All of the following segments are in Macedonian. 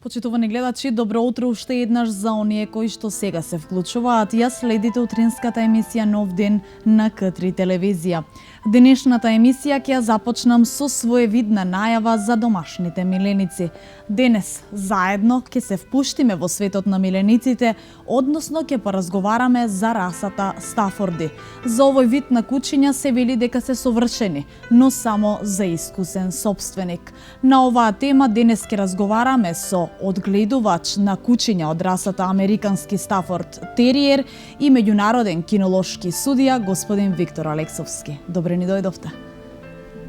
Почитувани гледачи, добро утро уште еднаш за оние кои што сега се вклучуваат. Ја следите утринската емисија Нов ден на К3 телевизија. Денешната емисија ќе ја започнам со своевидна најава за домашните миленици. Денес заедно ќе се впуштиме во светот на милениците, односно ќе поразговараме за расата Стафорди. За овој вид на кучиња се вели дека се совршени, но само за искусен собственик. На оваа тема денес ќе разговараме со одгледувач на кучиња од расата американски Стафорд Териер и меѓународен кинолошки судија господин Виктор Алексовски. Добре ни дојдовте.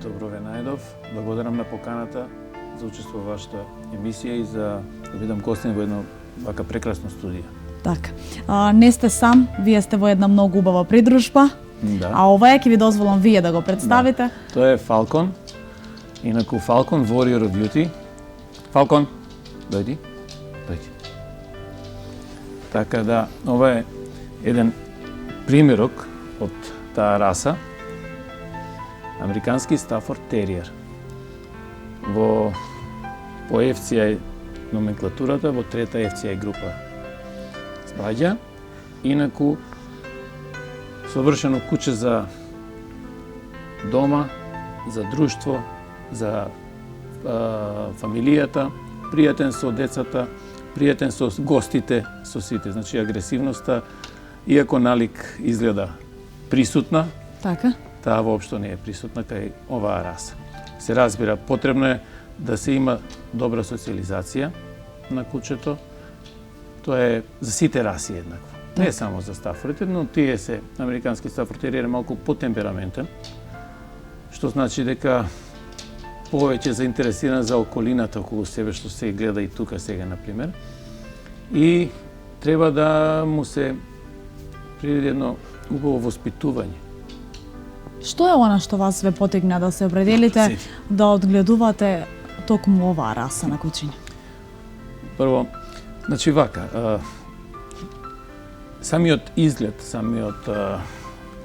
Добро ве најдов. Благодарам на поканата за учество во вашата емисија и за да бидам гостин во едно вака прекрасно студија. Така. Не сте сам, вие сте во една многу убава придружба. Да. А ова ќе ви дозволам вие да го представите. Да. Тоа е Фалкон. Инаку Фалкон Warrior of Beauty. Фалкон, дојди. Така да, ова е еден примерок од таа раса. Американски Стафорд Териер. По FCI номенклатурата, во трета FCI група спаѓа. Инаку, совршено куче за дома, за друштво, за фамилијата, пријатен со децата, пријатен со гостите, со сите. Значи, агресивноста, иако налик изгледа присутна, Така. таа воопшто не е присутна кај оваа раса. Се разбира, потребно е да се има добра социализација на кучето. Тоа е за сите раси еднакво. Не само за стафорите, но тие се американски Стафорд Териер е малку потемпераментен, што значи дека повеќе заинтересиран за околината околу себе, што се гледа и тука сега, например. И треба да му се приреди едно убаво воспитување. Што е она што вас ве потегна да се определите да одгледувате токму оваа раса на кучиња? Прво, значи вака, самиот изглед, самиот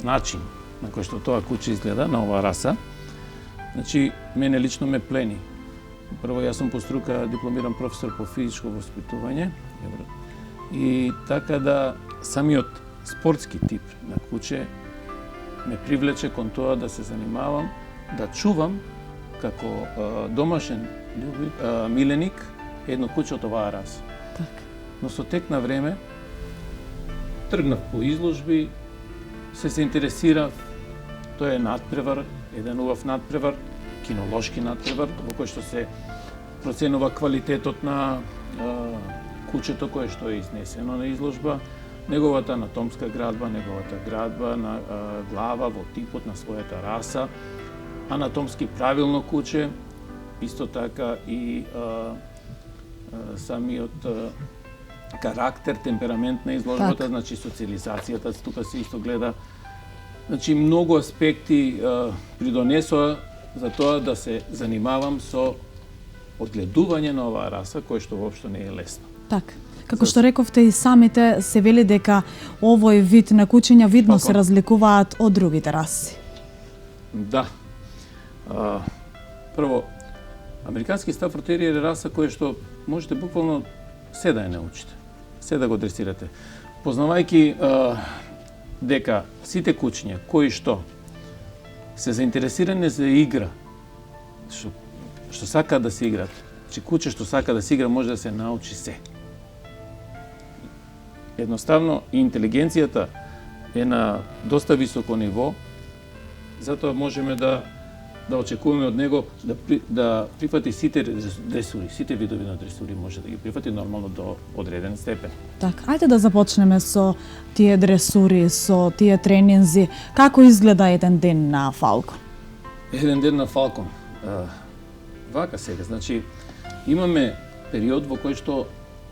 начин на кој што тоа куче изгледа на оваа раса, значи мене лично ме плени. Прво, јас сум по струка дипломиран професор по физичко воспитување и така да самиот спортски тип на куче ме привлече кон тоа да се занимавам, да чувам како домашен миленик едно куче од оваа раса. Така. Но со тек на време тргнав по изложби, се интересирав, тоа е надпревар, еден убав надпревар, кинолошки надпревар, во кој што се проценува квалитетот на кучето кое што е изнесено на изложба, неговата анатомска градба, неговата градба на глава во типот на својата раса, анатомски правилно куче, исто така и самиот карактер, темперамент на изложбата, значи социализацијата, тука се исто гледа. Значи многу аспекти придонесоа за тоа да се занимавам со одгледување на оваа раса, кој што воопшто не е лесно. Така. Како што рековте и самите, се вели дека овој вид на кучиња видно се разликуваат од другите раси. Да. Прво, американски Стафорд Териер е раса која што можете буквално се да ја научите, се да го дресирате. Познавајќи дека сите кучиња кои што се заинтересирани за игра, што сакаат да се играат, че куче што сака да се игра може да се научи се. Едноставно, интелигенцијата е на доста високо ниво, затоа можеме да да очекуваме од него да прифати сите дресури, сите видови на дресури може да ги прифати нормално до одреден степен. Така, ајде да започнеме со тие дресури, со тие тренинзи. Како изгледа еден ден на Фалкон? Еден ден на Фалкон. Вака сега, значи имаме период во кој што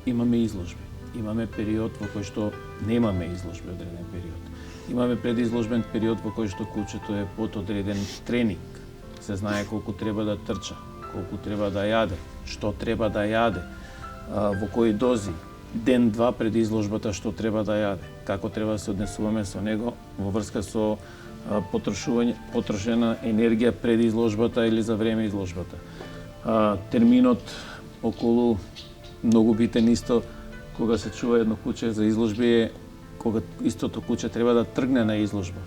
имаме изложби. Имаме период во кој што немаме изложби одреден период. Имаме предизложбен период во кој што кучето е под одреден тренинг. Се знае колку треба да трча, колку треба да јаде, што треба да јаде, во кои дози, ден-два пред изложбата што треба да јаде, како треба да се однесуваме со него во врска со потрошена енергија пред изложбата или за време изложбата. Терминот околу многу битен исто кога се чува едно куче за изложби е кога истото куче треба да тргне на изложба.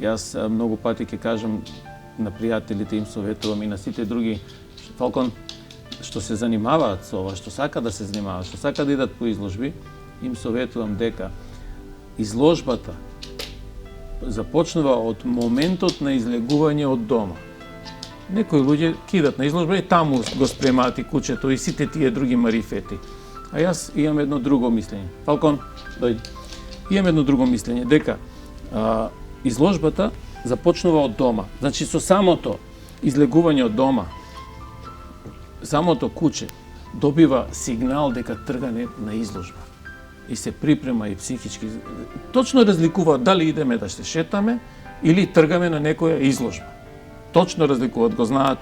Јас многу пати ќе кажам на пријателите, им советувам и на сите други Фалкон што се занимаваат со ова, што сака да се занимаваат, што сака да идат по изложби, им советувам дека изложбата започнува од моментот на излегување од дома. Некои луѓе кидат на изложба и таму го спремаат и кучето и сите тие други марифети. А јас имам едно друго мислење. Фалкон, дојди. Имам едно друго мислење, дека изложбата започнува од дома. Значи, со самото излегување од дома, самото куче добива сигнал дека тргане на изложба. И се припрема и психички. Точно разликуваат дали идеме да се шетаме или тргаме на некоја изложба. Точно разликуваат, го знаат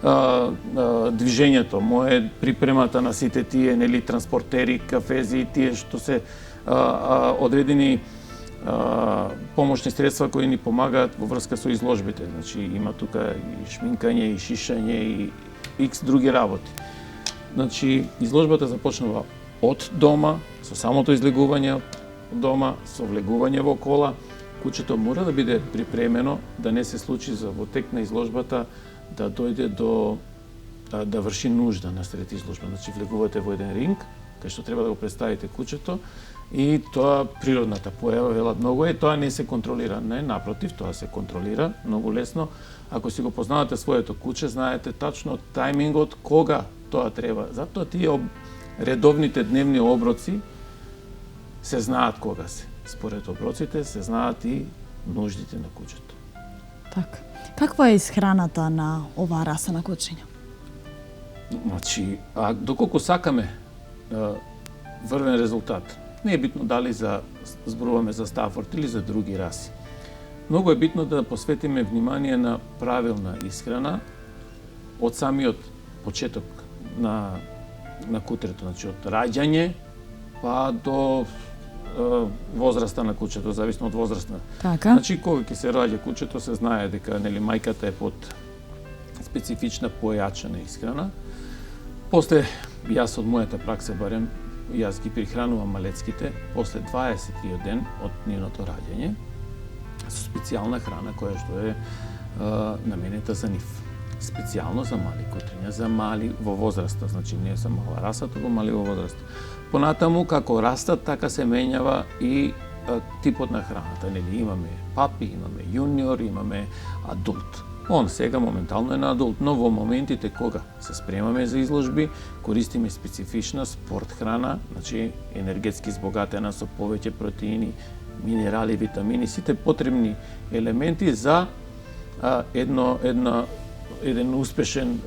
движењето, мое припремата на сите тие нели транспортери, кафези, тие што се одредени помошни средства кои ни помагаат во врска со изложбите. Значи има тука и шминкање, и шишање, и икс други работи. Значи изложбата започнува од дома, со самото излегување од дома, со влегување во кола. Кучето мора да биде припремено да не се случи за во тек на изложбата да дојде до да врши нужда насред изложба. Значи влегувате во еден ринг кај што треба да го представите кучето и тоа природната појава велат многу е, тоа не се контролира, не, напротив, тоа се контролира многу лесно. Ако си го познавате своето куче, знаете тачно тајмингот кога тоа треба. Затоа тие редовните дневни оброци се знаат кога се. Според оброците се знаат и нуждите на кучето. Така. Каква е исхраната на оваа раса на кучиња? Значи, доколку сакаме врвен резултат, не е битно дали зборуваме за Стафорд или за други раси. Многу е битно да посветиме внимание на правилна исхрана од самиот почеток на кутрето, значи од раѓање па до возраста на кучето, зависно од возраста. Така. Значи, кога ќе се раѓа кучето, се знае дека нели мајката е под специфична појачена исхрана. После, јас од мојата пракса барем, јас ги прихранувам малецките после 20-тиот ден од нивното раѓање со специјална храна која што е наменета за нив. Специјално за мали кутриња, за мали во возраста, значи не за мала раса, туку мали во возраста. Понатаму, како растат, така се менјава и типот на храната. Нели имаме папи, имаме јуниор, имаме адулт. Он сега моментално е на адулт, но во моментите кога се спремаме за изложби, користиме специфична спорт храна, значи енергетски збогатена со повеќе протеини, минерали, витамини, сите потребни елементи за еден успешен,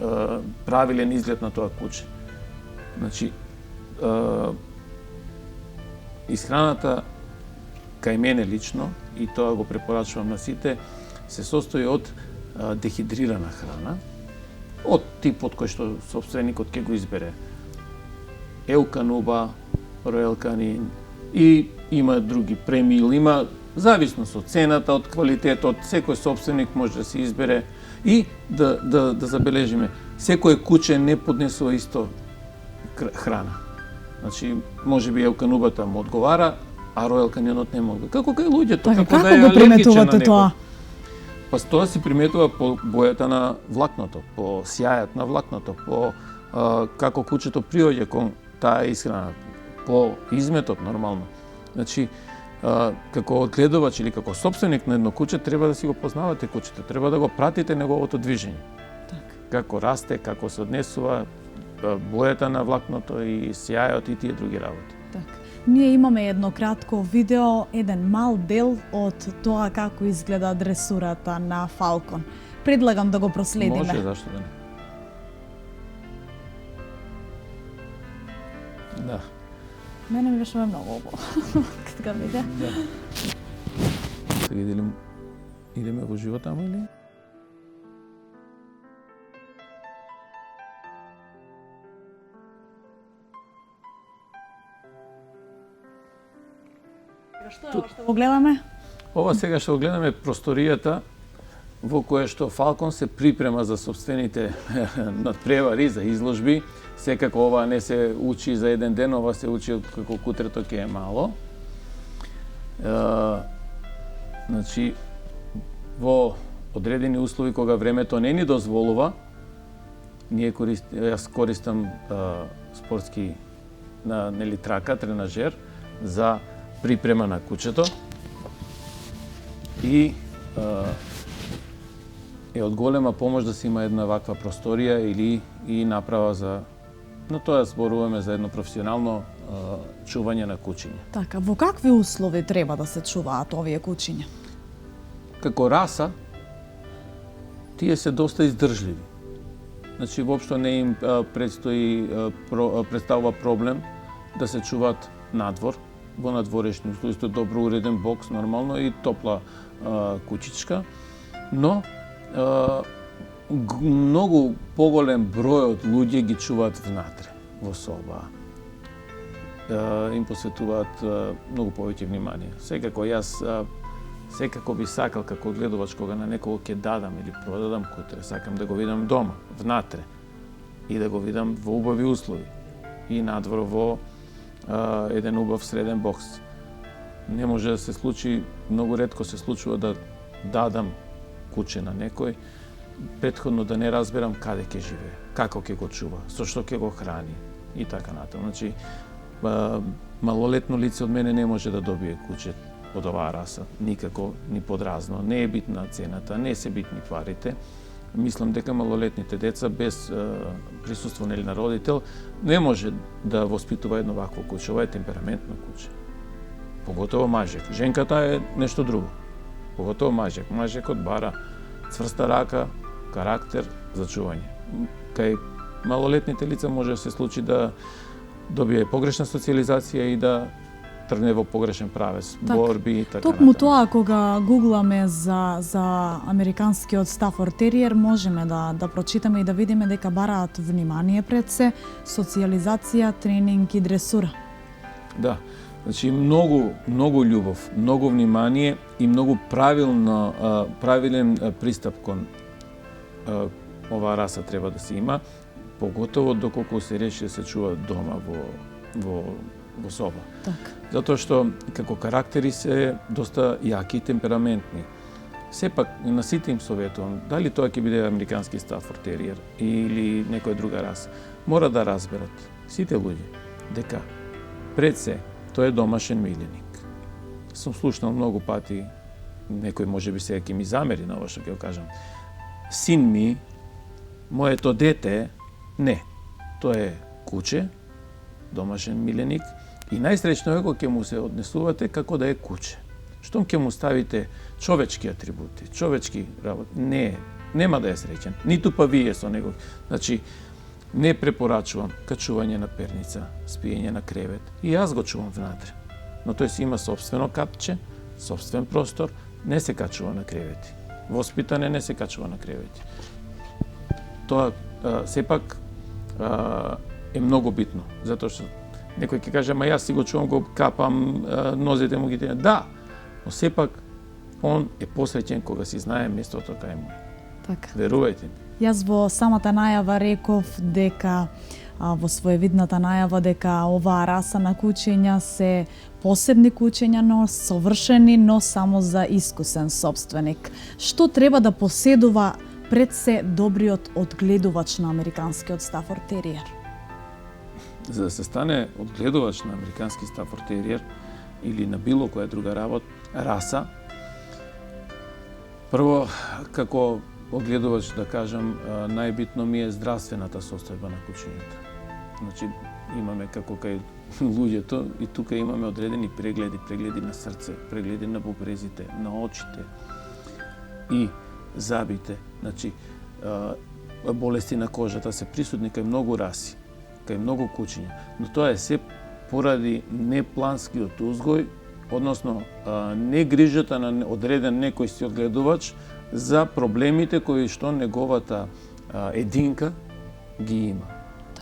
правилен изглед на тоа куче. Значи, исхраната кај мене лично, и тоа го препорачувам на сите, се состои од дехидрирана храна, од типот кој што собственикот ќе го избере. Еукануба, Ројал Канин и има други премил, има зависност од цената, од квалитетот, секој собственик може да се избере и да забележиме, секој куче не поднесува исто храна. Значи, може би еуканубата му одговара, а Ројал Канинот не може. Како кај луѓето, така, како да е го алергичен на приметувате него. тоа? Па тоа се приметува по бојата на влакното, по сјајот на влакното, по како кучето приоѓа кон таа исхрана, по изметот нормално. Значи, како одгледувач или како собственик на едно куче треба да си го познавате кучето, треба да го пратите неговото движење. Така. Како расте, како се однесува, бојата на влакното и сјајот и тие други работи. Така. Ние имаме едно кратко видео, еден мал дел од тоа како изгледа дресурата на фалкон. Предлагам да го проследиме. Може, зашто да не. Да. Мене ми беше многу убаво. Кога го виде? Да. Сега идеме во живот таму или? Што е ова што го гледаме? Ова сега што го гледаме просторијата во која што Фалкон се припрема за собствените надпревари, за изложби. Секако ова не се учи за еден ден, ова се учи од како кутрето ќе е мало. Значи, во одредени услови кога времето не ни дозволува, јас користам спортски трака, тренажер за припрема на кучето и е од голема помош да се има една ваква просторија или и направа за, но тоа зборуваме за едно професионално чување на кучиња. Така, во какви услови треба да се чуваат овие кучиња? Како раса, тие се доста издржливи. Значи, воопшто не им представува проблем да се чуваат надвор, во надворешни услови, со добро уреден бокс, нормално, и топла кучичка, но многу поголем број од луѓе ги чуваат внатре, во соба. Им посветуваат многу повеќе внимание. Секако јас секако би сакал како одгледувач кога на некого ќе дадам или продадам кутре, сакам да го видам дома, внатре, и да го видам во убави услови и надвор во еден убав среден бокс. Не може да се случи, многу ретко се случува да дадам куче на некој, претходно да не разберам каде ќе живее, како ќе го чува, со што ќе го храни и така натаму. Значи, малолетно лице од мене не може да добие куче од оваа раса, никако, ни подразно. Не е битна цената, не се битни парите. Мислам дека малолетните деца без присуство на родител не може да воспитува едно вакво куче. Ова е темпераментно куче. Поготово мажек. Женката е нешто друго. Поготово мажек. Мажекот бара цврста рака, карактер за чување. Кај малолетните лица може да се случи да добие погрешна социализација и да тргне во погрешен правец, борби и така натаму. Токму тоа, кога гугламе за американскиот Стафорд териер, можеме да прочитаме и да видиме дека бараат внимание пред се, социализација, тренинг и дресура. Да, значи многу љубов, многу внимание и многу правилен пристап кон оваа раса треба да се има, поготово доколку се реши да се чува дома во соба. Так. Затоа што како карактери се доста јаки и темпераментни. Сепак на сите им советувам, дали тоа ќе биде американски Стафорд териер или некоја друга раса, мора да разберат сите луѓе дека пред се тој е домашен миленик. Сум слушнал многу пати, некој можеби сега ќе ми замери на ова што ќе го кажам. Син ми, моето дете, не. Тоа е куче, домашен миленик, и најсреќно е кога ќе му се однесувате како да е куче. Штом ќе му ставите човечки атрибути, човечки работи, нема да е среќен. Ниту па вие со него. Значи, не препорачувам качување на перница, спиење на кревет. И јас го чувам внатре. Но тој си има собствено капче, собствен простор, не се качува на кревети. Воспитане не се качува на кревети. Тоа сепак е многу битно, затоа што некој ќе каже, ама јас си го чувам, го капам, нозете му ги тенат. Да, но сепак он е посреќен кога си знае местото кај му. Така. Верувајте ми. Јас во самата најава реков дека во своевидната најава дека оваа раса на кучиња се посебни кучиња, но совршени, но само за искусен собственик. Што треба да поседува пред се добриот одгледувач на американскиот Стафорд териер? За да се стане одгледувач на американски Стафорд териер, или на било која друга раса, прво, како огледувач да кажам, најбитно ми е здравствената состојба на кучињата. Значи, имаме како кај луѓето и тука имаме одредени прегледи на срце, прегледи на бубрезите, на очите и забите. Значи, болести на кожата се присутни кај многу раси, кај многу кучиња, но тоа е се поради непланскиот узгој, односно не грижата на одреден некој си одгледувач за проблемите кои што неговата единка ги има.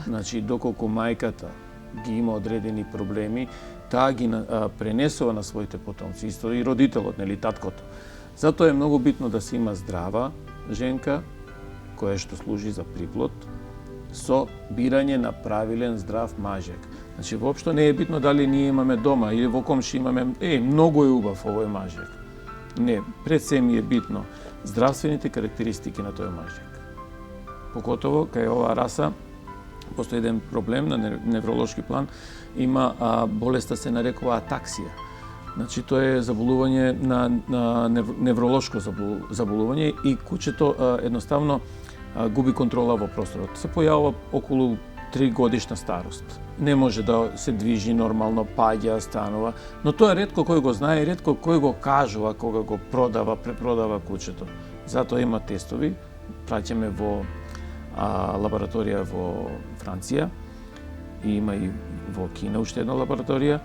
Значи, доколку мајката ги има одредени проблеми, таа ги пренесува на своите потомци, исто и родителот, нели, таткото. Затоа е многу битно да се има здрава женка, која што служи за приплод, со бирање на правилен здрав мажек. Значи, воопшто не е битно дали ние имаме дома или во комши имаме, многу е убав овој мажек. Не, пред се ми е битно здравствените карактеристики на тој мажек. Покотово, кај оваа раса, постои еден проблем на невролошки план, има болеста се нарекува атаксија. Значи, тоа е заболување на невролошко заболување и кучето едноставно губи контрола во просторот. Се појавува околу 3 годишна старост. Не може да се движи нормално, паѓа, станува, но тоа ретко кој го знае, ретко кој го кажува кога го продава, препродава кучето. Затоа има тестови, праќаме во лабораторија во Франција, и има и во Кина уште една лабораторија,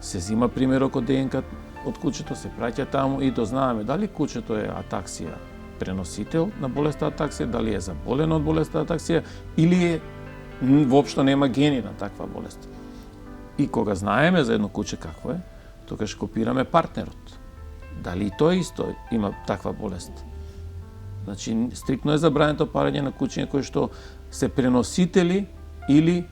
се зима примерок од ДНК од кучето, се праќа таму и дознаеме дали кучето е атаксија преносител на болеста атаксија, дали е заболено од болеста атаксија или воопшто нема гени на таква болест. И кога знаеме за едно куче какво е, тогаш копираме партнерот. Дали и тој исто има таква болест. Значи, стриктно е забрането парење на кучиња кои што се преносители или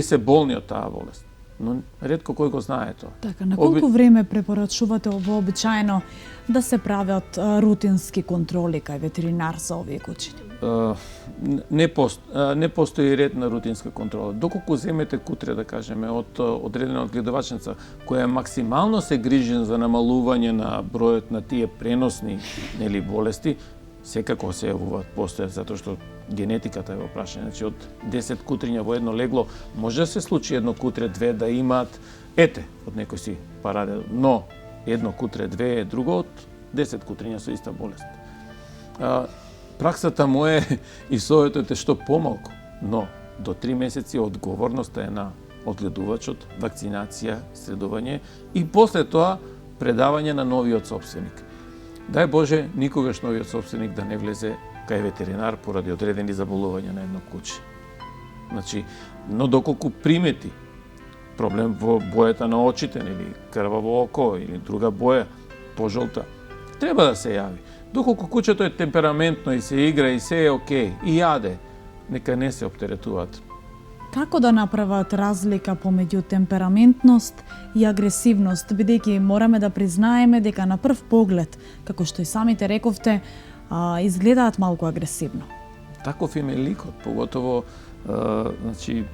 се болни од таа болест. Но ретко кој го знае тоа. Така, на колку време препорачувате вообичаено да се прават рутински контроли кај ветеринар за овие кучиња? Не постои ред на рутинска контрола. Доколку земете кутре, да кажеме, од одредена одгледувачница, која максимално се грижи за намалување на бројот на тие преносни, нели, болести, секако се јавуваат, постојат, затоа што генетиката е во прашање. Значи, од 10 кутриња во едно легло, може да се случи едно кутре, две да имаат, од некој си параде, но едно кутре, две е друго од 10 кутриња со иста болест. Праксата му е и советот е што помалку, но до 3 месеци одговорноста е на одгледувачот, вакцинација, следување и после тоа предавање на новиот собственик. Дај Боже, никогаш новиот собственик да не влезе кај ветеринар поради одредени заболувања на едно куче. Значи, но доколку примети проблем во бојата на очите, или крваво око, или друга боја, пожолта, треба да се јави. Доколку кучето е темпераментно и се игра и се е окей, и јаде, нека не се оптеретуваат. Како да направат разлика помеѓу темпераментност и агресивност, бидејќи мораме да признаеме дека на прв поглед, како што и самите рековте, изгледаат малку агресивно? Таков им е ликот, поготово значи,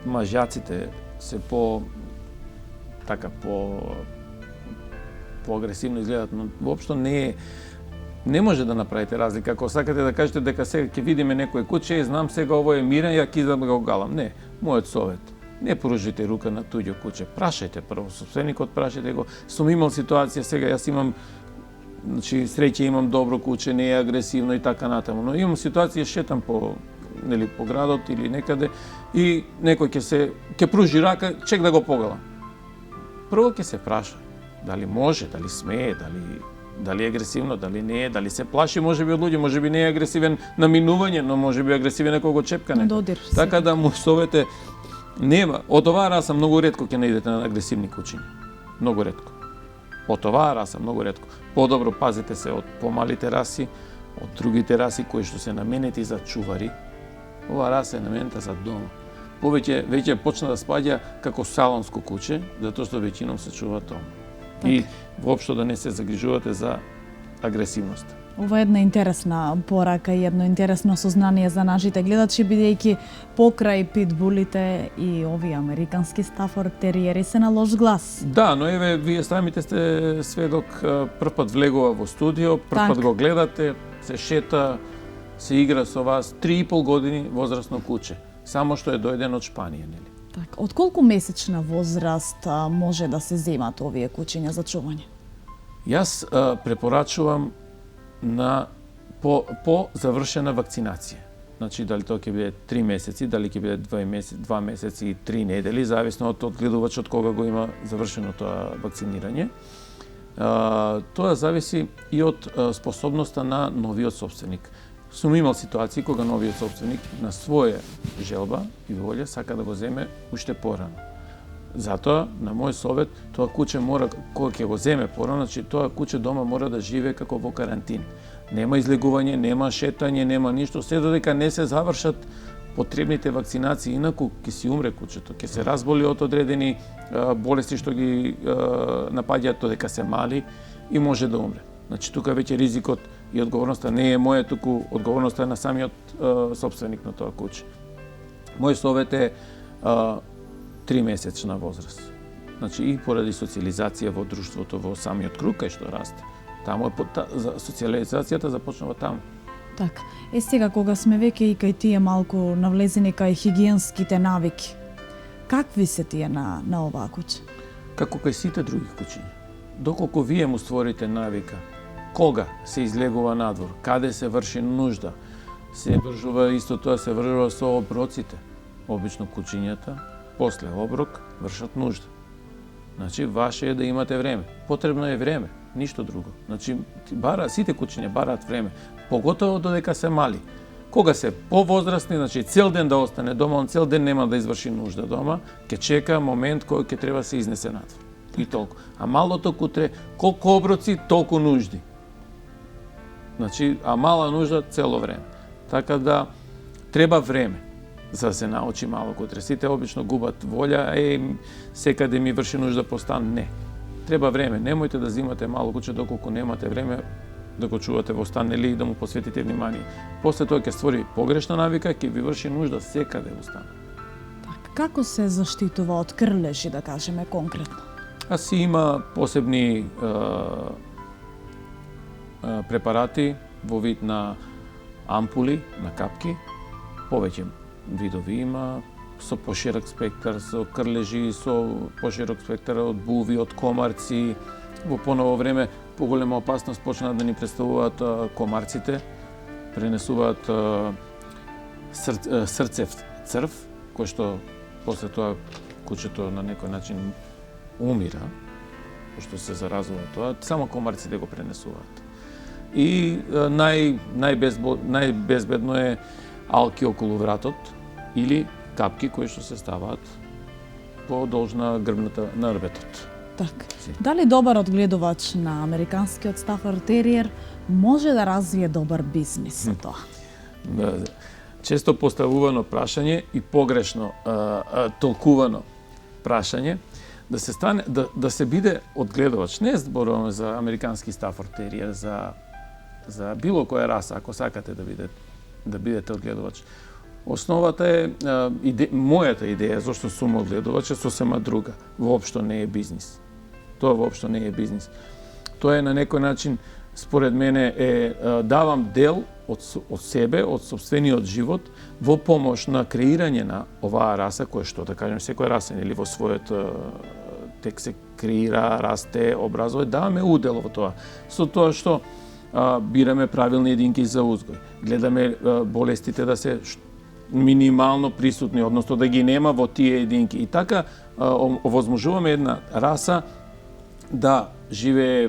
мажјаците се по-агресивно изгледаат, но воопшто не може да направите разлика. Ако сакате да кажете дека сега ќе видиме некој куче, знам сега ово е мирен, ја кидам да го галам. Не, мојот совет. Не поружите рука на туѓо куче. Прашајте прво собственикот, прашајте го. Сум имал ситуација сега, јас имам, значи среќа имам добро куче, не е агресивно и така натаму, но имам ситуација, шетам по градот или некаде и некој ќе пружи рака, чек да го погалам. Прво ќе се праша дали може, дали смее, дали е агресивно, дали не е, дали се плаши можеби од луѓе, можеби не е агресивен на минување, но можеби е агресивен ако го чепка некој. Така да му совете нема. Од оваа раса многу ретко ќе наидете на агресивни кучиња. Многу ретко. Од оваа раса многу ретко. Подобро пазите се од помалите раси, од другите раси кои што се наменети за чувари. Оваа раса е наменета за дома. Веќе почна да спаѓа како салонско куче, затоа што веќином се чува дома. И воопшто да не се загрижувате за агресивност. Ова е една интересна порака и едно интересно сознание за нашите гледачи, бидејќи покрај питбулите и овие американски стафорд териери се на лош глас. Да, но еве, вие самите сте сведок, прв пат влегува во студио, прв пат го гледате, се шета, се игра со вас, 3,5 години возрастно куче, само што е дојден од Шпанија, нели? Така, од колку месечна возраст може да се земат овие кучиња за чување? Јас препорачувам на по завршена вакцинација. Значи, дали тоа ќе биде 3 месеци, дали ќе биде 2 месеци и 3 недели, зависно од одгледувачот кога го има завршено тоа вакцинирање. Тоа зависи и од способноста на новиот собственик. Сум имал ситуации кога новиот собственик на своја желба и волја сака да го земе уште порано. Затоа, на мој совет, тоа куче мора, кога ќе го земе порано, значи тоа куче дома мора да живее како во карантин. Нема излегување, нема шетање, нема ништо, се додека не се завршат потребните вакцинации, инаку ќе си умре кучето, ќе се разболи од одредени болести што ги напаѓаат додека се мали и може да умре. Значи тука веќе ризикот и одговорноста не е моја, туку одговорноста е на самиот собственик на тоа куче. Мој совет е 3-месечна возраст. Значи и поради социализација во друштвото, во самиот круг кај што расте. Таму социализацијата започнува таму. Така. Сега кога сме веќе и кај тие малку навлезени кај хигиенските навики, какви се тие на оваа куче? Како кај сите други кучиња. Доколку вие му створите навика, кога се излегува надвор, каде се врши нужда, се вршува исто тоа се вршува со оброците. Обично кучињата после оброк вршат нужда. Значи, ваше е да имате време. Потребно е време, ништо друго. Значи, сите кучиња бараат време, поготово додека се мали. Кога се повозрастни, значи цел ден да остане дома, он цел ден нема да изврши нужда дома, ќе чека момент кој ќе треба се изнесе надвор. И толку. А малото кутре, колку оброци, толку нужди. Значи, а мала нужда цело време. Така да, треба време за да се научи мало кутре. Сите обично губат волја, секаде ми врши нужда по стан. Не. Треба време. Немојте да зимате мало куче доколку немате време да го чувате во стан или да му посветите внимание. После тоа ќе створи погрешна навика, ќе ви врши нужда секаде во стан. Так, како се заштитува од крлежи, да кажеме конкретно? Си има посебни препарати во вид на ампули, на капки. Повеќе видови има, со поширок спектар, со крлежи, со поширок спектар од буви, од комарци. Во поново време поголема опасност почнаа да ни представуваат комарците, пренесуваат срцев црв, кој што после тоа кучето на некој начин умира, пошто се заразува тоа, само комарците го пренесуваат. И најбезбедно е алки околу вратот или капки кои што се ставаат по должна грбната на рбетот. Така. Дали добар одгледувач на американскиот стафорд териер може да развие добар бизнис со тоа? Често поставувано прашање и погрешно толкувано прашање да се биде одгледувач. Не зборуваме за американски стафорд териер, за било која раса, ако сакате да бидете одгледувач. Основата е, мојата идеја зашто сум одгледувач е сосема друга. Воопшто не е бизнис. Тоа воопшто не е бизнис. Тоа е на некој начин, според мене, давам дел од себе, од собствениот живот, во помош на креирање на оваа раса, која што, да кажем, секоја раса, или во својот тек се креира, расте, образува, даваме удел во тоа. Со тоа што бираме правилни единки за узгој. Гледаме болестите да се минимално присутни, односно да ги нема во тие единки. И така овозможуваме една раса да живее,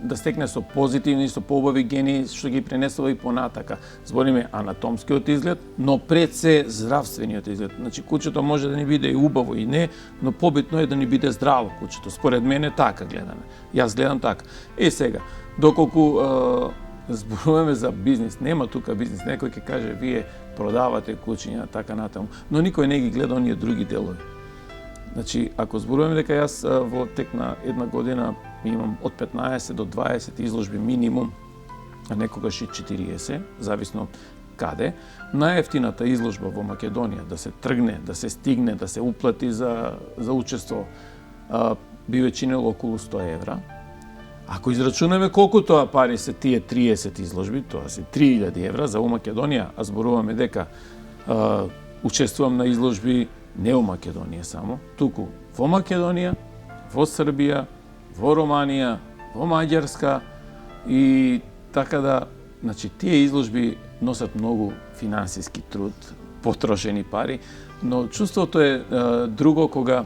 да стекне со позитивни, со поубави гени, што ги пренесува и понатака. Збориме анатомскиот изглед, но пред се здравствениот изглед. Значи, кучето може да ни биде и убаво и не, но побитно е да ни биде здраво кучето. Според мене така гледаме. Јас гледам така. Сега, доколку зборуваме за бизнис, нема тука бизнис. Некој ќе каже, вие продавате кучиња, така натаму, но никој не ги гледа оние други делови. Значи, ако зборуваме дека јас во тек на една година имам од 15 до 20 изложби минимум, а некогаш и 40, зависно каде. Најефтината изложба во Македонија да се тргне, да се стигне, да се уплати за учество, би ве чинело околу 100 евра. Ако израчунеме колку тоа пари се тие 30 изложби, тоа се 3000 евра за Македонија, а зборуваме дека учествувам на изложби не у Македонија само, туку во Македонија, во Србија, во Романија, во Маѓарска и така да, значи тие изложби носат многу финансиски труд, потрошени пари, но чувството е друго кога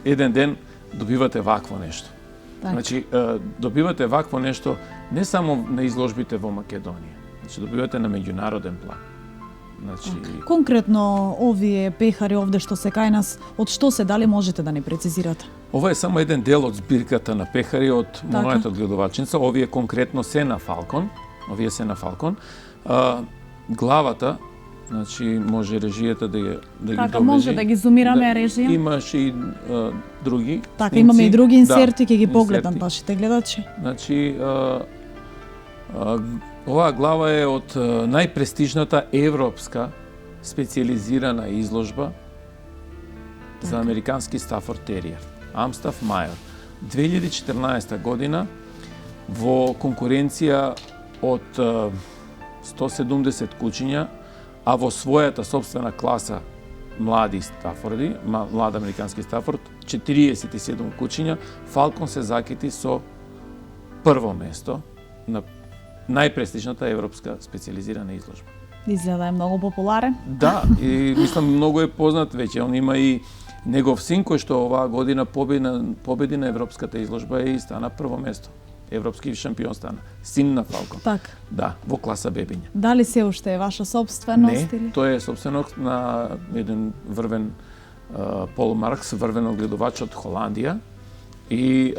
еден ден добивате вакво нешто. Так. Значи, добивате вакво нешто не само на изложбите во Македонија, значи добивате на меѓународен план. Значи, Конкретно овие пехари овде што се кај нас, од што се, дали можете да ни прецизирате? ова е само еден дел од збирката на пехари од мојата гледувачница. Овие конкретно се на Фалкон. Главата, значи може режијата да ги Така, може да ги зумираме режија. Имаш и други Така, снимци. имаме и други инсерти, ќе ги инсерти. погледнат нашите гледачи. Значи, оваа глава е од најпрестижната европска специјализирана изложба за американски Стафорд териер, Амстаф Мајор. 2014 година во конкуренција од 170 кучиња, а во својата собствена класа млади Стафорди, млад американски Стафорд, 47 кучиња, Фалкон се закити со прво место на најпрестижната европска специјализирана изложба. Изгледа е многу популарен. Да, и мислам многу е познат веќе. Он има и негов син кој што оваа година победи на европската изложба и стана прво место. Европски шампион стана. Син на Фалкон. Така. Да, во класа бебиња. Дали се уште е ваша собственост Не, или? тој е собственост на еден врвен Пол Маркс, врвен одгледувач од Холандија. И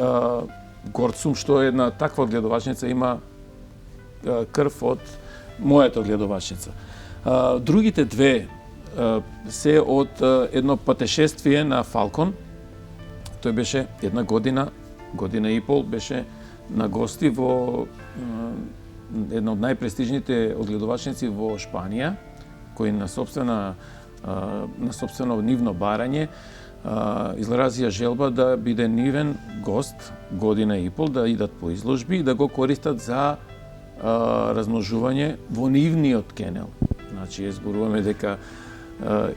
горд сум што една таква одгледувачница има крв од мојата одгледувачница. Другите две се од едно патешествие на Фалкон. Тој беше една година и пол беше на гости во една од најпрестижните одгледувачници во Шпанија, кој на собствено нивно барање изразија желба да биде нивен гост година и пол, да идат по изложби и да го користат за размножување во нивниот кенел. Значи, зборуваме дека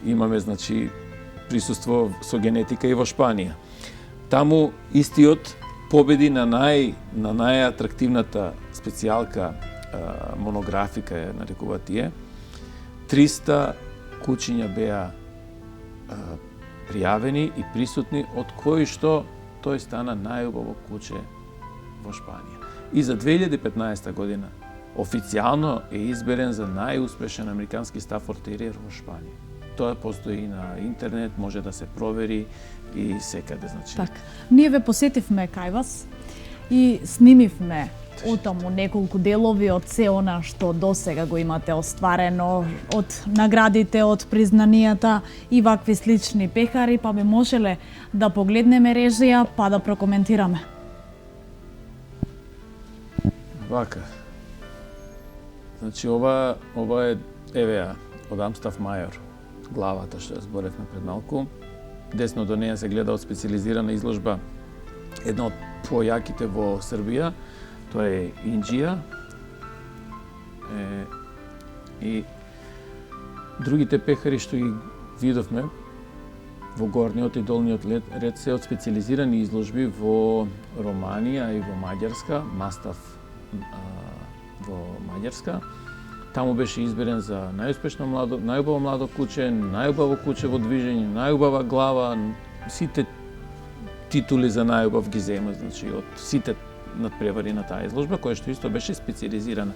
имаме присуство со генетика и во Шпанија. Таму истиот победи на најатрактивната специјалка монографика, ја нарекуваат тие. 300 кучиња беа пријавени и присутни, од кои што тој стана најубаво куче во Шпанија. И за 2015 година официјално е изберен за најуспешен американски Стафорд териер во Шпанија. Тоа постои и на интернет, може да се провери и секаде, значи. Така. Ние ве посетивме кај вас и снимивме отаму неколку делови од се она што досега го имате остварено, од наградите, од признанијата и вакви слични пехари, па би можеле да погледнеме режија па да прокоментираме. Вака. Значи ова е евеа од Амстаф Мајор, главата што ја зборевме пред малку. Десно до неја се гледа од специјализирана изложба една од појаките во Србија, тоа е Инџија. И другите пехари што ги видовме во горниот и долниот ред се од специјализирани изложби во Романија и во Маѓарска, Мастаф во Маѓарска. Таму беше изберен за најубаво младо куче, најубаво куче во движење, најубава глава, сите титули за најубав ги зема, значи од сите надпревари на таа изложба, која што исто беше специјализирана.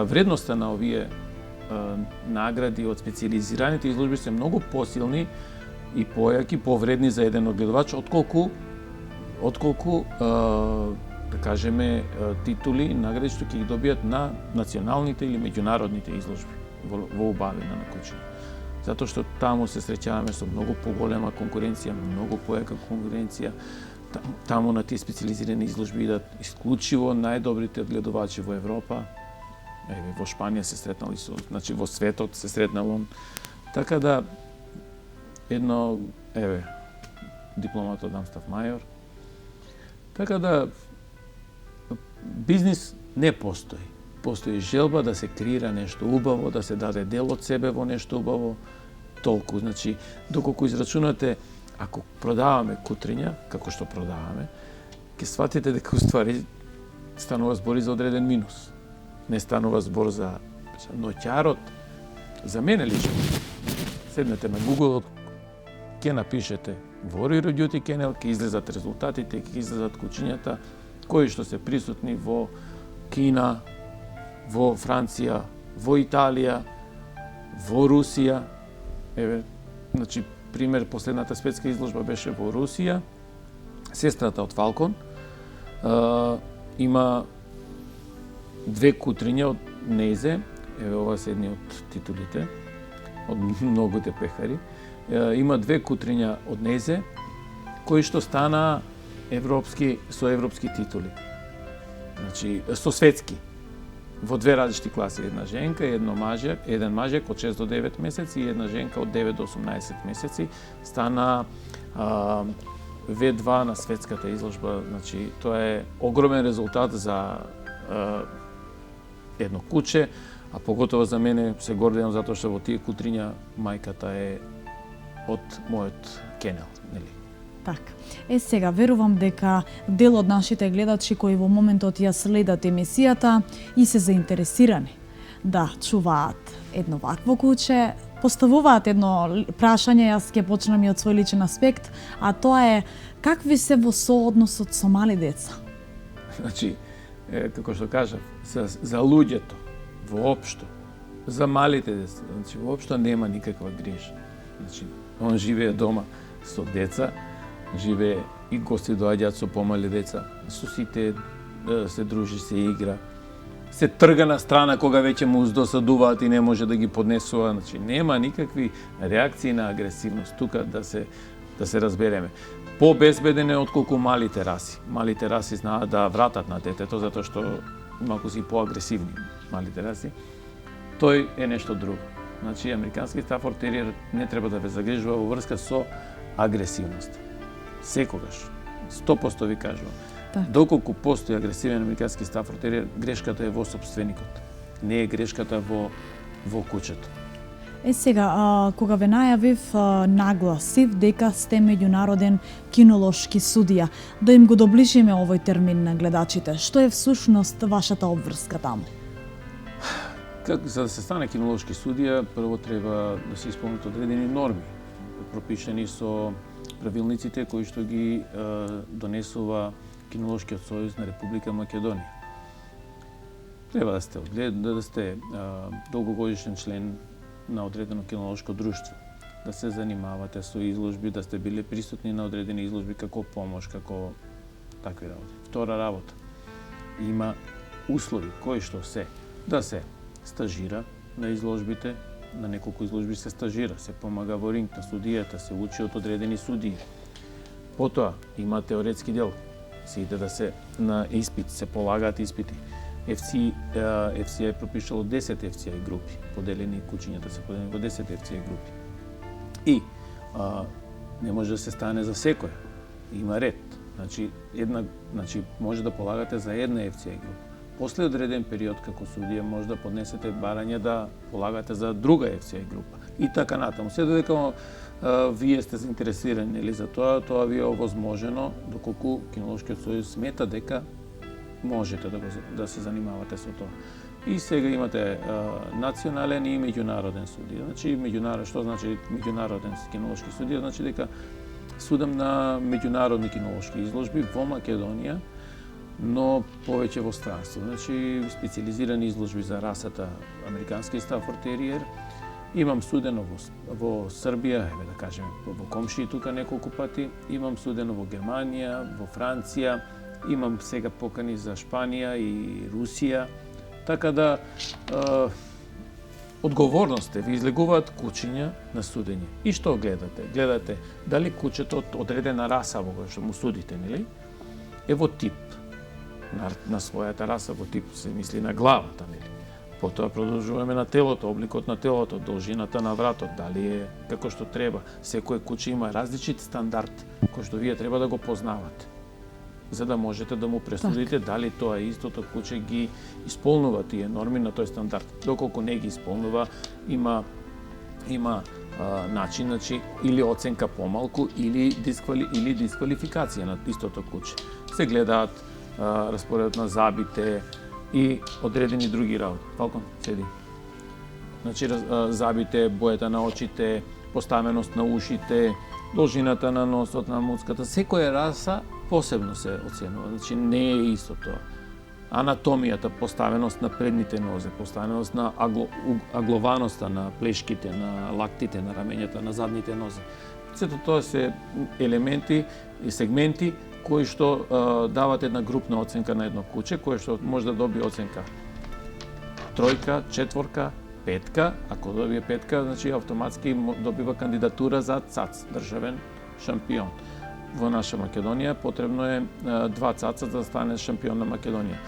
Вредноста на овие награди од специјализираните изложби се многу посилни и појаки, повредни за еден одгледувач, отколку да кажеме титули и награди што ќе ги добијат на националните или меѓународните изложби во убавина на кучиња. Затоа што таму се среќаваме со многу поголема конкуренција, многу појака конкуренција, таму на тие специализирани изложби идат исклучиво најдобрите одгледувачи во Европа. Еве, во Шпанија се сретнали со, значи во светот се сретнал он. Така да, едно, еве, дипломата од Амстав Мајор. Така да, бизнис не постои. Постои желба да се креира нешто убаво, да се даде дел од себе во нешто убаво, толку. Значи, доколку израчунате, ако продаваме кутриња, како што продаваме, ќе сватите дека уствари станува збор за одреден минус. Не станува збор за ноќарот. За мене лично, седнете на Google, ќе напишете Warrior Duty Kennel, ќе излезат резултатите, ќе излезат кучињата кои што се присутни во Кина, во Франција, во Италија, во Русија. Еве, значи, пример, последната светска изложба беше во Русија. Сестрата од Фалкон има две кутриња од Незе, еве ова се едни од титулите, од многуте пехари. Има две кутриња од Незе, кои што стана со европски титули. Значи, со светски. Во две различни класи, една женка и еден мажек од 6 до 9 месеци и една женка од 9 до 18 месеци стана V2 на светската изложба. Значи, тоа е огромен резултат за едно куче, а поготово за мене се гордеам затоа што во тие кутриња мајката е од мојот кенел, нели? Така. Сега, верувам дека дел од нашите гледачи кои во моментот ја следат емисијата и се заинтересирани да чуваат едно вакво куче, поставуваат едно прашање, јас ќе почнам и од свој личен аспект, а тоа е какви се во соодносот со мали деца? Значи, како што кажав, за луѓето, воопшто, за малите деца, значи, воопшто нема никаква греш. Значи, он живее дома со деца, живее и гости доаѓаат со помали деца, со сите се дружи, се игра, се трга на страна кога веќе му досадуваат и не може да ги поднесува. Значи, нема никакви реакции на агресивност. Тука да се разбереме. По-безбеден е отколку малите раси. Малите раси знаат да вратат на детето, затоа што малку си поагресивни малите раси. Тој е нешто друго. Значи, американски Стафорд териер не треба да ве загрижува во врска со агресивност. Секогаш. 100% ви кажувам. Так. Доколку постои агресивен американски Стафорд териер, грешката е во сопственикот. Не е грешката во кучето. Сега, кога ве најавив, нагласив дека сте меѓународен кинолошки судија, да им го доближиме овој термин на гледачите. Што е всушност вашата обврска таму? За да се стане кинолошки судија, прво треба да се исполнат одредени норми, пропишени со правилниците кои што ги донесува Кинолошкиот сојуз на Република Македонија. Треба да сте долгогодишен член на одредено кинолошко друштво, да се занимавате со изложби, да сте биле присутни на одредени изложби како помош, како такви работи. Втора работа, има услови кои што се да се стажира на изложбите, на неколку изложби се стажира, се помага во ринг на судијата, се учи од одредени судии. Потоа има теоретски дел, се иде да се на испит, се полагаат испити. FCA е пропишало 10 FCA групи, поделени кучињата се поделени во 10 FCA групи. И не може да се стане за секоја. Има ред. Значи може да полагате за една FCA група. После одреден период како судија може да поднесете барање да полагате за друга FCA група. И така натаму. Се додека вие сте заинтересирани или за тоа ви е овозможено доколку Кинолошкиот сојуз смета дека можете да се занимавате со тоа. И сега имате национален и меѓународен судија. Значи што значи меѓународен кинолошки судија? Значи дека судам на меѓународни кинолошки изложби во Македонија, но повеќе во странство. Значи специализирани изложби за расата американски Стафорд териер. Имам судено во Србија, да кажеме, во комшии тука неколку пати. Имам судено во Германија, во Франција. Имам сега покани за Шпанија и Русија. Така да одговорност ви излегуваат кучиња на судење. И што гледате? Гледате дали кучето од одредена раса во која што му судите, нели? Е во тип на својата раса, во тип се мисли на главата, нели? Потоа продолжуваме на телото, обликот на телото, должината на вратот, дали е како што треба. Секој куче има различит стандард кој што вие треба да го познавате, за да можете да му пресудите дали тоа истото куче ги исполнува тие норми на тој стандард. Доколку не ги исполнува, има начин, значи, или оценка помалку, или дисквалификација на истото куче. Се гледаат распоредот на забите и одредени други работи. Фалкон, седи. Значи, забите, бојата на очите, поставеност на ушите, должината на носот, на муцката, секоја раса посебно се оценува. Значи, не е исто тоа. Анатомијата, поставеност на предните нозе, поставеност на аглованоста на плешките, на лактите, на рамењата, на задните нозе. Сето тоа се елементи и сегменти кои што дават една групна оценка на едно куче, кое што може да добие оценка тројка, четворка, петка. Ако добие петка, значи автоматски добива кандидатура за ЦАЦ, државен шампион. Во наша Македонија потребно е 2 ЦАЦа да стане шампион на Македонија.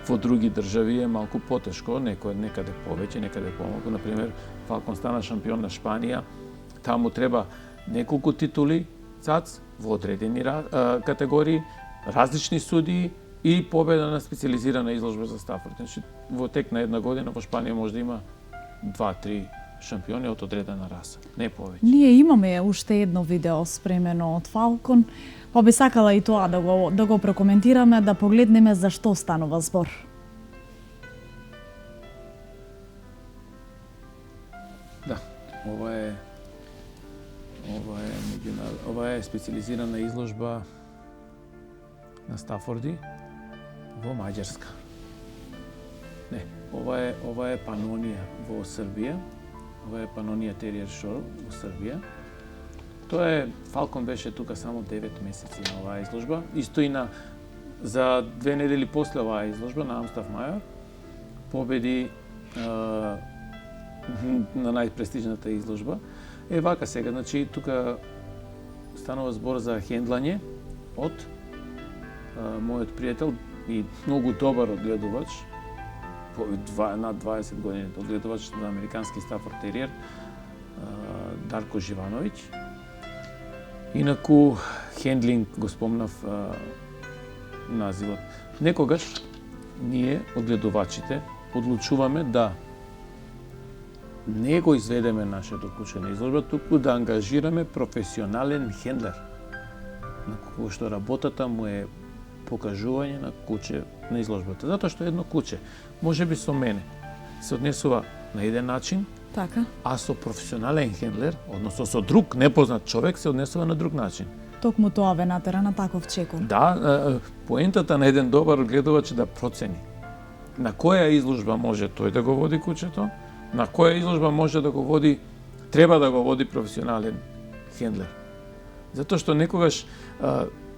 Во други држави е малку потешко, некаде повеќе, некаде помалку. Например, Фалкон стана шампион на Шпанија, таму треба неколку титули ЦАЦ во одредени категории, различни судии и победа на специализирана изложба за Стафорд. Значи, во тек на една година во Шпанија може да има 2-3 шампиони од одредена раса, не повеќе. Ние имаме уште едно видео спремено од Фалкон, па би сакала и тоа да го прокоментираме, да погледнеме за што станува збор. Да, ова е специализирана изложба на Стафорди во Маѓарска. Не, ова е Панонија во Србија. Ова е Панонија Териер Шоу во Србија. Тоа е, Фалкон беше тука само 9 месеци на оваа изложба. Исто и за 2 недели после оваа изложба на Амстав Мајор победи на најпрестижната изложба. Е вака сега, значи тука станува збор за хендлање од мојот пријател и многу добар одгледувач, над 20 години одгледувач на американски Стафорд Териер, Дарко Живановиќ. Инаку хендлинг го спомнав називот. Некогаш ние одгледувачите одлучуваме да не го изведеме нашето куче на изложба, туку да ангажираме професионален хендлер, на кој што работата му е покажување на куче на изложбата. Затоа што едно куче, може би со мене, се однесува на еден начин, Така. а со професионален хендлер, односно со друг непознат човек, се однесува на друг начин. Токму тоа ве натера на таков чекор. Да, поентата на еден добар одгледувач е да процени на која изложба може тој да го води кучето, на која изложба може да го води, треба да го води професионален хендлер. Затоа што некогаш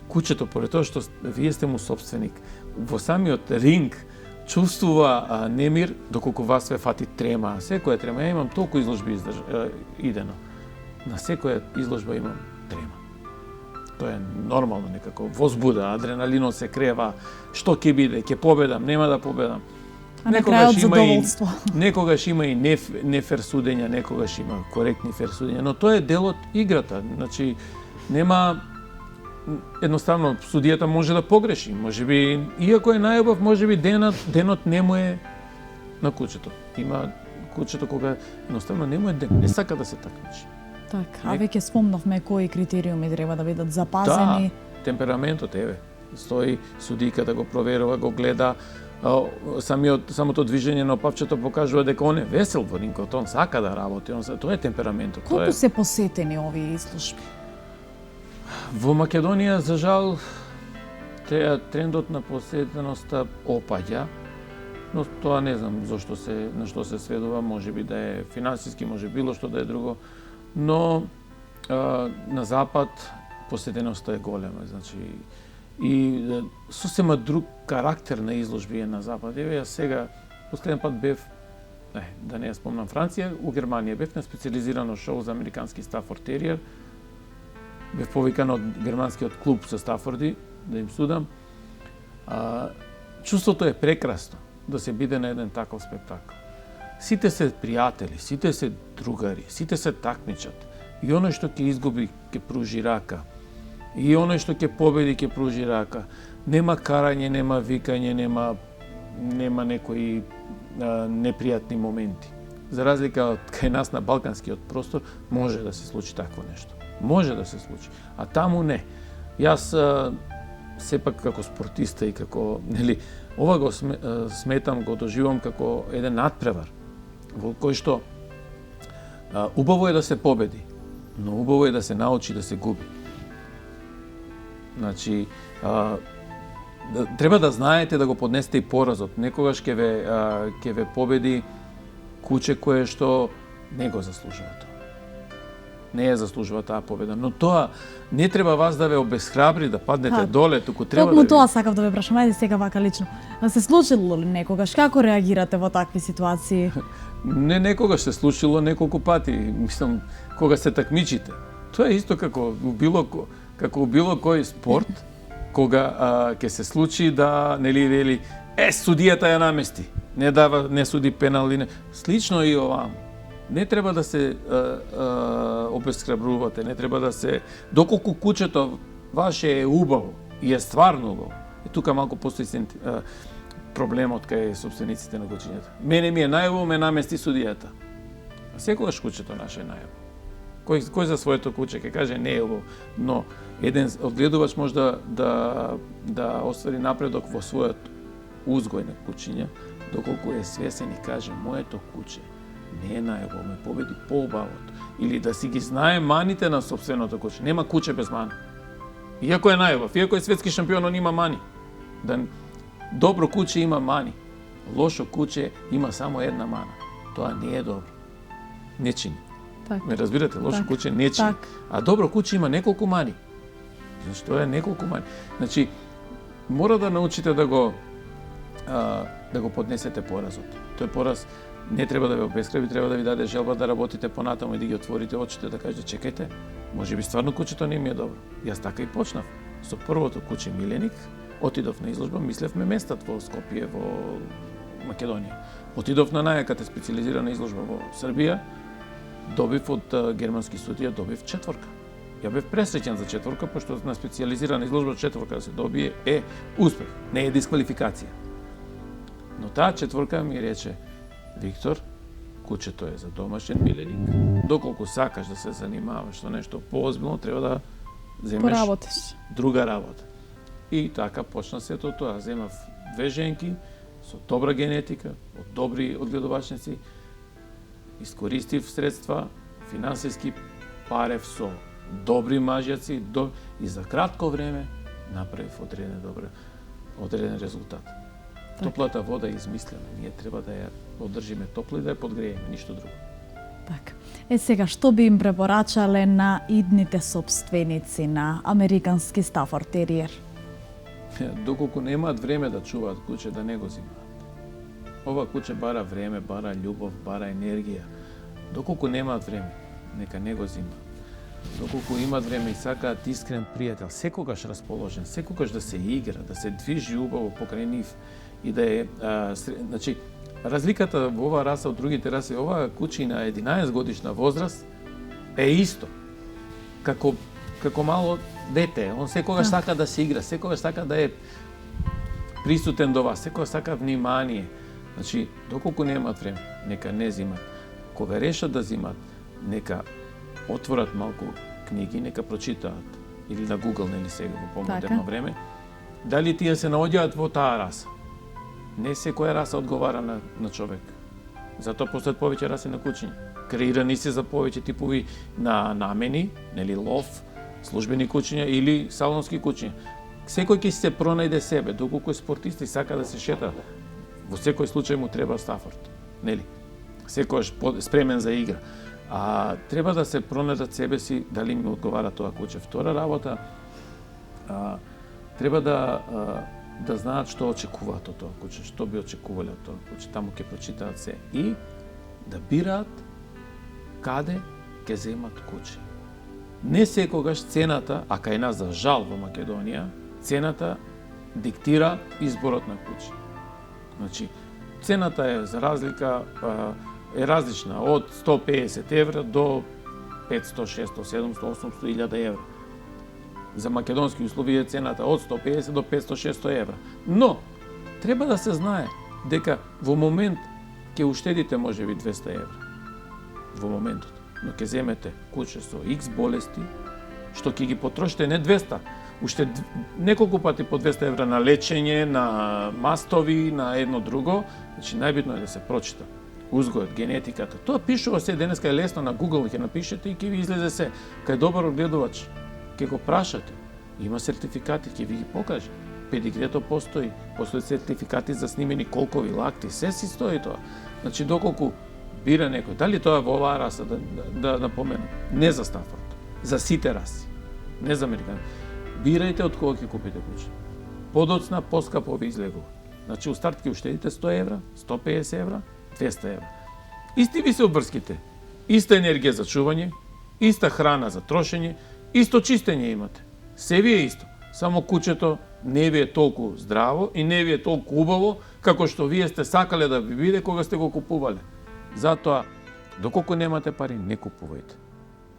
кучето, поред тоа што вие сте му собственик, во самиот ринг чувствува немир доколку вас ве фати трема. Секоја трема, ја имам толку изложби идено. На секоја изложба имам трема. Тоа е нормално некако, возбуда, адреналинот се крева, што ќе биде, ќе победам, нема да победам. А на крајот задоволство. Некогаш има и нефер судења, некогаш има коректни фер судења, но тоа е дел од играта. Значи, нема едноставно судијата може да погреши, можеби иако е најубав, можеби денот не му е на кучето. Има кучето кога едноставно не му е ден, не сака да се такмичи. Така, а веќе спомнавме кои критериуми треба да бидат запазени. Да, темпераментот стои судијка да го проверува, го гледа, самото движење на папчето покажува дека он е весел во рингот, он сака да работи, тоа е темпераментот. Колку се посетени овие изложби? Во Македонија, за жал, трендот на посетеноста опаѓа, но тоа не знам на што се сведува, можеби да е финансиски, може било што да е друго, но на запад посетеноста е голема, значи и сосема друг карактер на изложби е на запад. Еве, ја сега последен пат бев Да не ја спомнам Франција, у Германија бев на специализирано шоу за американски Стафорд териер. Бев повикан од германскиот клуб за Стафорди да им судам. Чувството е прекрасно да се биде на еден таков спектакл. Сите се пријатели, сите се другари, сите се такмичат. И оној што ќе изгуби, ќе пружи рака. И оној што ќе победи, ќе пружи рака. Нема карање, нема викање, нема некои непријатни моменти. За разлика од кај нас на балканскиот простор, може да се случи такво нешто. Може да се случи. А таму не. Јас сепак како спортиста и како, ова го сметам, го доживам како еден надпревар во кој што убаво е да се победи, но убаво е да се научи да се губи. Значи, треба да знаете да го поднесете и поразот. Некогаш ќе ве победи куче кое што не го заслужува тоа. Не ја заслужува таа победа, но тоа не треба вас да ве обесхрабри да паднете доле, туку треба Токму тоа сакав да ве прашам, ајде сега вака лично. Се случило ли некогаш? Како реагирате во такви ситуации? Не некогаш се случило, неколку пати. Мислам, кога се такмичите. Тоа е исто како у било кој спорт, кога ќе се случи да вели судијата ја намести, не суди пенал или не. Слично и овам. Не треба да се обесхрабрувате, не треба да се... Доколку кучето ваше е убаво и е стварно убаво, и тука малку постои проблемот кај собствениците на кучињата. Мене ми е најубаво, ме намести судијата. А секогаш кучето наше е најубаво. Кој за своето куче ќе каже не е убаво, но еден одгледувач може да оствари напредок во својот узгој на кучиња, доколку е свесен и каже моето куче не е најубаво, ме победи поубавото. Или да си ги знае маните на собственото куче. Нема куче без мани. Иако е најубав, иако е светски шампион, он има мани. Добро куче има мани. Лошо куче има само една мана. Тоа не е добро. Не чини. Ме разбирате? Лошо куче не чини. А добро куче има неколку мани. Значи, тоа е неколку мани. Значи, мора да научите да го поднесете поразот. Тој пораз не треба да ве обесхрабри, треба да ви даде желба да работите понатаму и да ги отворите очите, да кажете чекајте, можеби стварно кучето не ми е добро. Јас така и почнав. Со првото куче Миленик, отидов на изложба, мислевме местат во Скопје, во Македонија. Отидов на најаката специализирана изложба во Србија, добив од германски судија, добив 4. Ја бев пресреќен за 4, пошто на специализирана изложба 4 да се добие е успех, не е дисквалификација. Но таа 4 ми рече: Виктор, кучето е за домашен Миленик. Доколку сакаш да се занимаваш со нешто поозбилно, треба да земеш друга работа. И така почна сето тоа. Земав 2 женки со добра генетика, од добри одгледувачници, искористив средства, финансиски парев со добри мажјаци и за кратко време направив одреден резултат. Топлата вода е измислена. Ние треба да ја одржиме топла и да ја подгрееме, ништо друго. Така. Сега, што би им препорачале на идните собственици на американски Стафорд териер? Доколку немаат време да чуваат куче, да не го зимаат. Ова куче бара време, бара љубов, бара енергија. Доколку немаат време, нека не го зимаат. Доколку имаат време и сакаат искрен пријател, секогаш расположен, секогаш да се игра, да се движи убаво покрај нив и да е... Значи, разликата во оваа раса од другите раси, оваа куче на 11 годишна возраст е исто. Како мало дете, он секогаш сака да се игра, секогаш сака да е присутен до вас, секогаш сака внимание. Значи, доколку немаат време, нека не зимат. Кога решат да зимат, нека отворат малку книги, нека прочитаат. Или на Google, нели сега во помодерно време. Дали тие се наоѓаат во таа раса? Не секоја раса одговара на човек. Затоа постојат повеќе раси на кучиња. Креирани се за повеќе типови на намени, нели лов, службени кучиња или салонски кучиња. Секој ќе се пронајде себе, доколку е спортист и сака да се шета. Во секој случај му треба Стафорд, нели? Секојаш спремен за игра. А треба да се пронајдат себе си дали ми одговара тоа куче. Втора работа, треба да да знаат што очекуваат од тоа куче, што би очекувале од тоа куче, таму ќе прочитаат се и да бираат каде ќе земат куче. Не секогаш цената, а кај нас за жал во Македонија, цената диктира изборот на куче. Значи, цената е за разлика е различна од 150 евра до 500, 600, 700, 800, 1000 евра. За македонски услови е цената од 150 до 500, 600 евра. Но, треба да се знае дека во момент ќе уштедите можеби 200 евра. Во моментот. Но ќе земете куче со X болести, што ќе ги потрошите не 200, уште неколку пати по 200 евра на лечење, на мастови, на едно друго. Значи, најбитно е да се прочита узгојот, генетиката. Тоа пишува се, денеска е лесно на Google, ќе напишете и ќе ви излезе се. Кај добар одгледувач, ќе го прашате. Има сертификати, ќе ви ги покаже. Педигрето постои сертификати за снимени колкови лакти, се си стои тоа. Значи, доколку бира некој, дали тоа во оваа раса, да напоменам, не за Стафорд, за сите раси, не за американи. Бирајте од кога ќе купите куче. Подоцна, поскапо ви излегува. Значи, у старт ќе уштедите 100 евра, 150 евра, 200 евра. Исти ви се обрските. Иста енергија за чување, иста храна за трошење, исто чистење имате. Се ви е исто. Само кучето не ви е толку здраво и не ви е толку убаво како што вие сте сакале да ви биде кога сте го купувале. Затоа, доколку немате пари, не купувајте.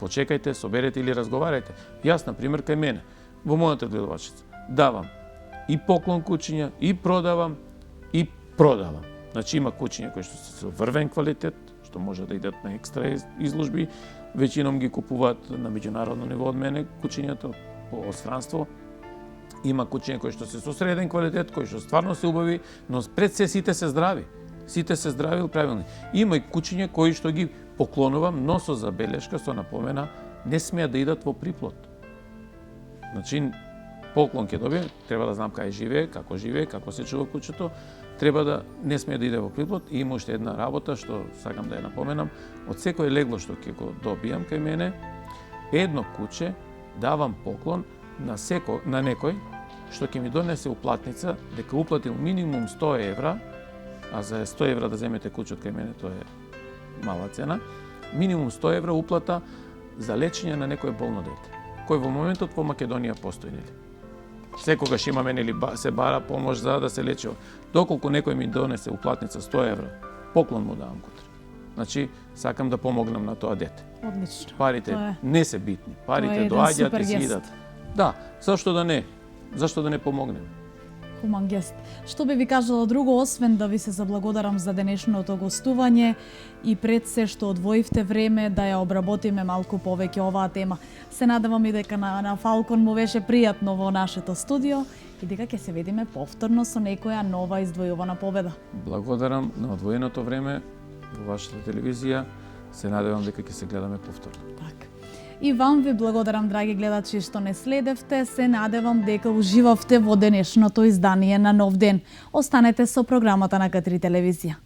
Почекајте, соберете или разговарајте. Јас, например, кај мене, во мојата гледувачица, давам и поклон кучиња, и продавам. Значи, има кучиња кои што се со врвен квалитет, што може да идат на екстра изложби, веќином ги купуваат на меѓународно ниво од мене кучињата по странство. Има кучиња кои што се со среден квалитет, кои што стварно се убави, но пред се сите се здрави. Сите се здрави и правилни. Има и кучиња кои што ги поклонувам, но со забелешка, со напомена, не смеат да идат во приплод. Значи, поклон ќе добие, треба да знам кај живее, како се чува кучето, треба да не смее да иде во приплод. И има уште една работа што сакам да ја напоменам. Од секој легло што ќе го добијам кај мене, едно куче давам поклон на некој што ќе ми донесе уплатница дека уплатил минимум 100 евра, а за 100 евра да земете куче од кај мене, тоа е мала цена, минимум 100 евра уплата за лечење на некој болно дете, кој во моментот во Македонија постои, нели? Секогаш имаме, нели, се бара помош за да се лечи. Доколку некој ми донесе уплатница 100 евра, поклон му давам кутре. Значи, сакам да помогнам на тоа дете. Одлично. Парите не се битни. Парите доаѓаат и си идат. Да, зашто да не? Зашто да не помогнем? Хуман гест. Што би ви кажала друго, освен да ви се заблагодарам за денешното гостување и пред се што одвоивте време да ја обработиме малку повеќе оваа тема. Се надевам и дека на Фалкон му беше пријатно во нашето студио и дека ќе се видиме повторно со некоја нова издвојувана победа. Благодарам на одвоеното време во вашата телевизија. Се надевам дека ќе се гледаме повторно. Така. И вам ви благодарам, драги гледачи, што не следевте. Се надевам дека уживавте во денешното издание на Нов ден. Останете со програмата на К3 телевизија.